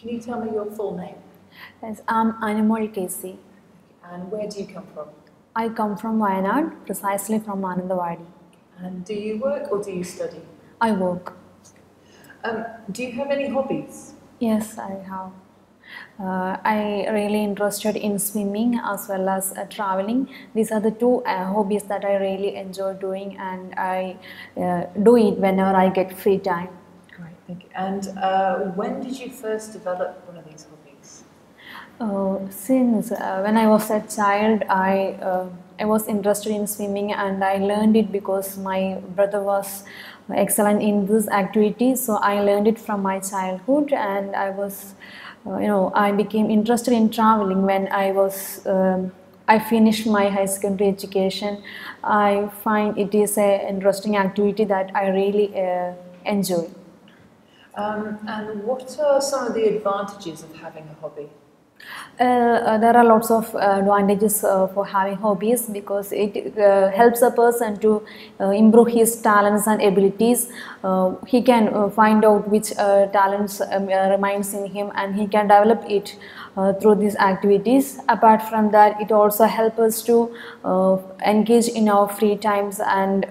Can you tell me your full name? Yes, I'm Animal Casey. And where do you come from? I come from Wayanad, precisely from Anandawadi. And do you work or do you study? I work. Do you have any hobbies? Yes, I have. I really interested in swimming as well as traveling. These are the two hobbies that I really enjoy doing, and I do it whenever I get free time. Great, thank you. And when did you first develop one of these hobbies? Since when I was a child, I was interested in swimming, and I learned it because my brother was excellent in this activity. So I learned it from my childhood, and I was, I became interested in traveling when I was. I finished my high secondary education. I find it is an interesting activity that I really enjoy. And what are some of the advantages of having a hobby? There are lots of advantages for having hobbies because it helps a person to improve his talents and abilities. He can find out which talents remains in him, and he can develop it through these activities. Apart from that, it also helps us to engage in our free times and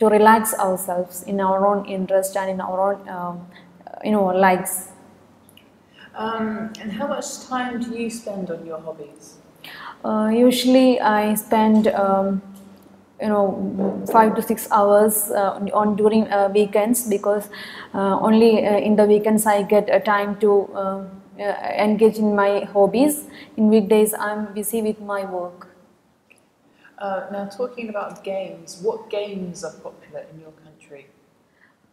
to relax ourselves in our own interest and in our own likes. And how much time do you spend on your hobbies? Usually, I spend 5 to 6 hours on during weekends because only in the weekends I get a time to engage in my hobbies. In weekdays, I'm busy with my work. Now, talking about games, what games are popular in your country?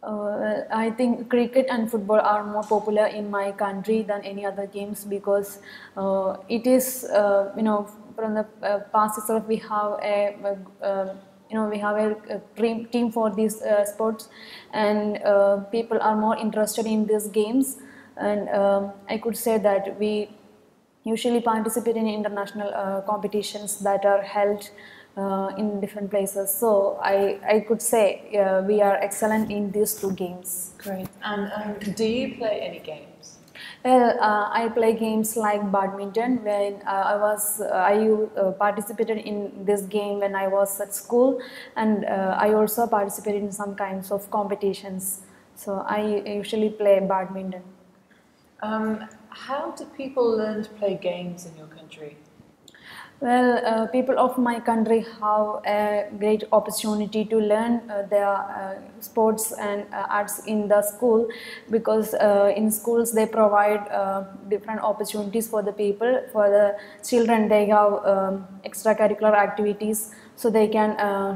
I think cricket and football are more popular in my country than any other games because it is from the past itself we have a team for these sports, and people are more interested in these games, and I could say that we usually participate in international competitions that are held in different places. So I could say we are excellent in these two games. Great. And do you play any games? Well, I play games like badminton. When I participated in this game when I was at school, and I also participated in some kinds of competitions. So I usually play badminton. How do people learn to play games in your country? Well, people of my country have a great opportunity to learn their sports and arts in the school because in schools they provide different opportunities for the people. For the children, they have extracurricular activities so they can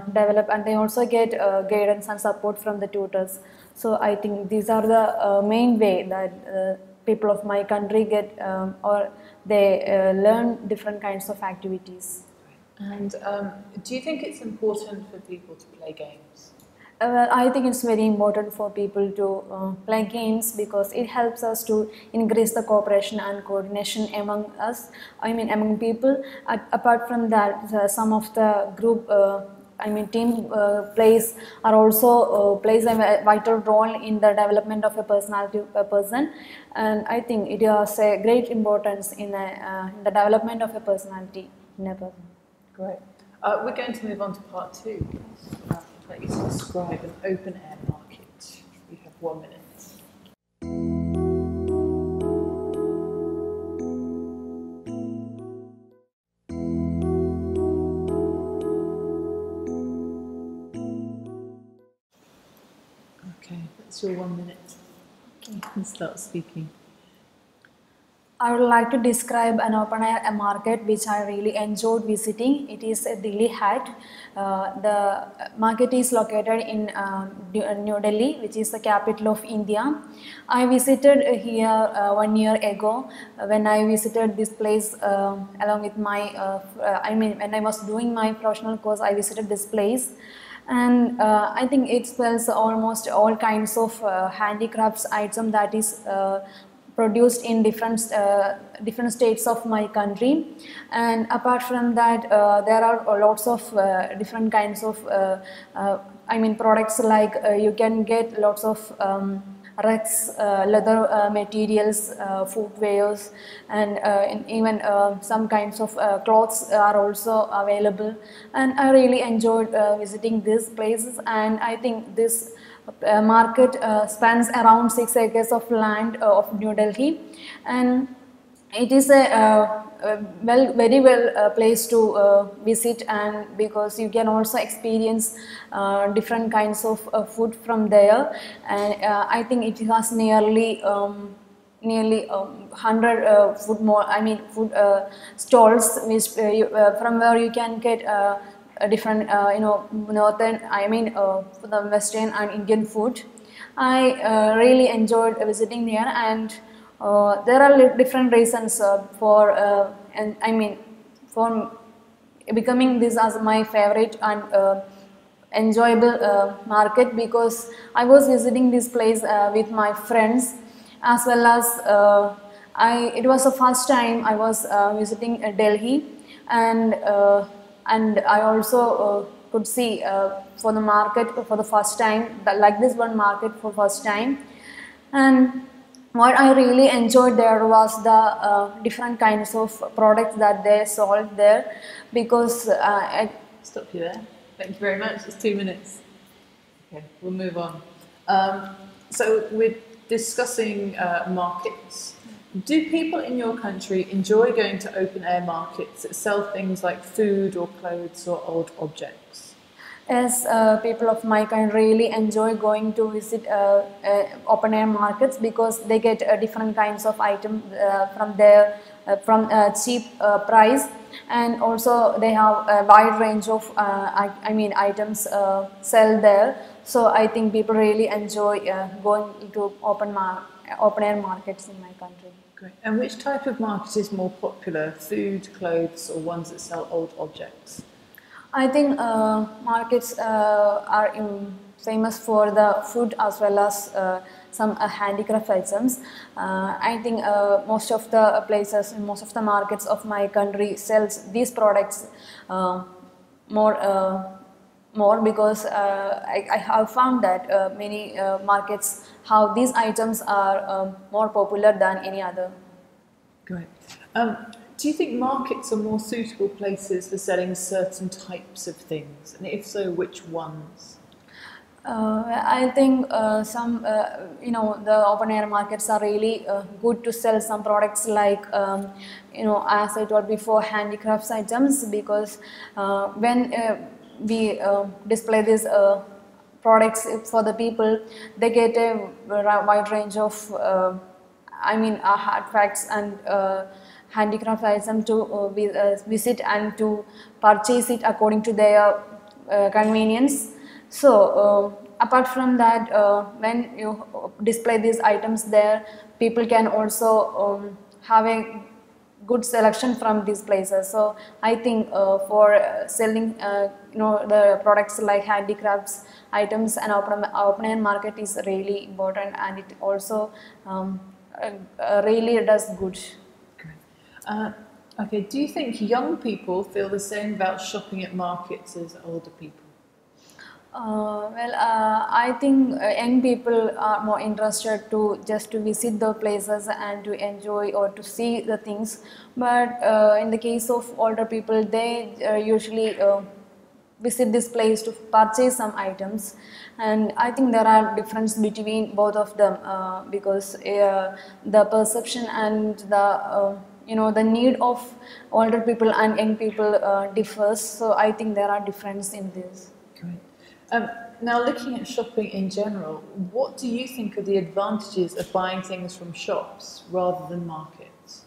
develop, and they also get guidance and support from the tutors. So I think these are the main way that people of my country get or they learn different kinds of activities. And do you think it's important for people to play games? Well, I think it's very important for people to play games because it helps us to increase the cooperation and coordination among us, among people. Apart from that, some of the group team plays are also plays a vital role in the development of a personality of a person, and I think it has a great importance in the development of a personality in a person. Great. We're going to move on to part two. Let you describe an open air market. You have 1 minute. Okay, that's your 1 minute. You can start speaking. I would like to describe an open air market which I really enjoyed visiting. It is a Delhi Hat. The market is located in New Delhi, which is the capital of India. I visited here 1 year ago when I visited this place along with my, when I was doing my professional course, I visited this place. And I think it sells almost all kinds of handicrafts item that is produced in different states of my country. And apart from that, there are lots of different kinds of products, like you can get lots of rugs, leather materials, footwears, and even some kinds of clothes are also available. And I really enjoyed visiting these places, and I think this market spans around 6 acres of land of New Delhi, and it is a very well place to visit, and because you can also experience different kinds of food from there. And I think it has nearly 100 food stalls, which from where you can get a different northern, the western and Indian food. I really enjoyed visiting there, and there are different reasons for becoming this as my favorite and enjoyable market, because I was visiting this place with my friends, as well as it was the first time I was visiting Delhi, and I also could see for the market for the first time, like this one market for first time. And what I really enjoyed there was the different kinds of products that they sold there, because Stop you there. Thank you very much. It's 2 minutes. Okay, we'll move on. So we're discussing markets. Do people in your country enjoy going to open air markets that sell things like food or clothes or old objects? As people of my kind really enjoy going to visit open air markets, because they get different kinds of items from there, from cheap price, and also they have a wide range of items sell there. So I think people really enjoy going to open air markets in my country. Great. And which type of market is more popular, food, clothes, or ones that sell old objects? I think markets are famous for the food, as well as some handicraft items. I think most of the places, most of the markets of my country sells these products more, because I have found that many markets, how these items are more popular than any other. Great. Do you think markets are more suitable places for selling certain types of things? And if so, which ones? I think the open air markets are really good to sell some products like, as I told before, handicrafts items, because when we display these products for the people, they get a wide range of artifacts and handicraft items to visit and to purchase it according to their convenience. So apart from that, when you display these items there, people can also have a good selection from these places. So I think for selling the products like handicrafts items, and open air market is really important, and it also really does good. Okay, do you think young people feel the same about shopping at markets as older people? I think young people are more interested to visit the places and to enjoy or to see the things. But in the case of older people, they usually visit this place to purchase some items. And I think there are difference between both of them, because the perception and the need of older people and young people differs. So I think there are difference in this. Great. Now, looking at shopping in general, what do you think are the advantages of buying things from shops rather than markets?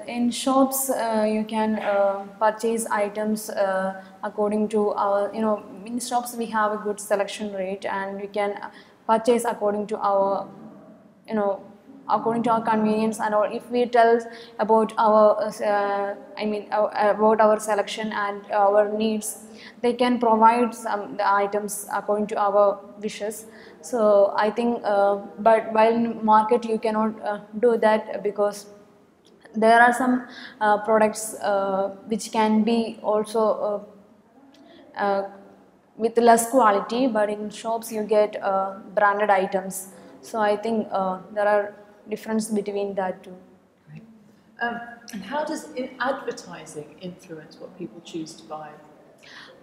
In shops, you can purchase items according to our, in shops we have a good selection rate, and we can purchase according to our, according to our convenience, and or if we tell about our, about our selection and our needs, they can provide the items according to our wishes. So I think, but while in market you cannot do that, because there are some products which can be also with less quality, but in shops you get branded items. So I think there are difference between that too. Great. And how does advertising influence what people choose to buy?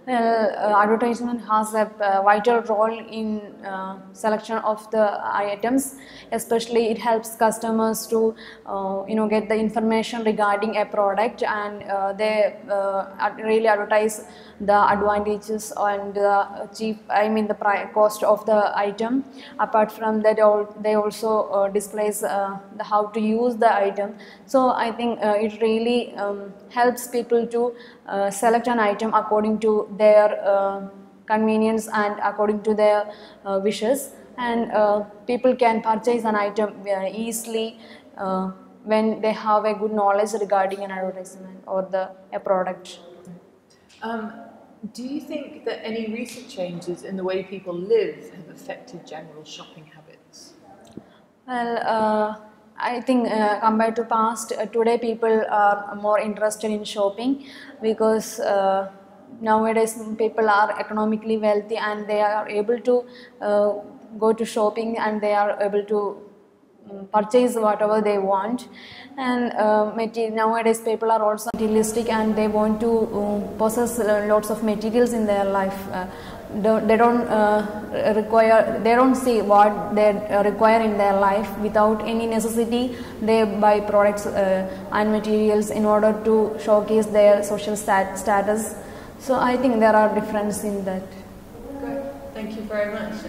Well, advertisement has a vital role in selection of the items. Especially, it helps customers to, get the information regarding a product, and they really advertise the advantages and the the cost of the item. Apart from that, they also displays the how to use the item. So I think it really helps people to select an item according to their convenience and according to their wishes, and people can purchase an item easily when they have a good knowledge regarding an advertisement or a product. Do you think that any recent changes in the way people live have affected general shopping habits? Well, I think compared to past, today people are more interested in shopping because nowadays people are economically wealthy and they are able to go to shopping and they are able to purchase whatever they want. And nowadays people are also materialistic and they want to possess lots of materials in their life. They don't see what they require in their life. Without any necessity, they buy products and materials in order to showcase their social status. So I think there are differences in that. Great, thank you very much.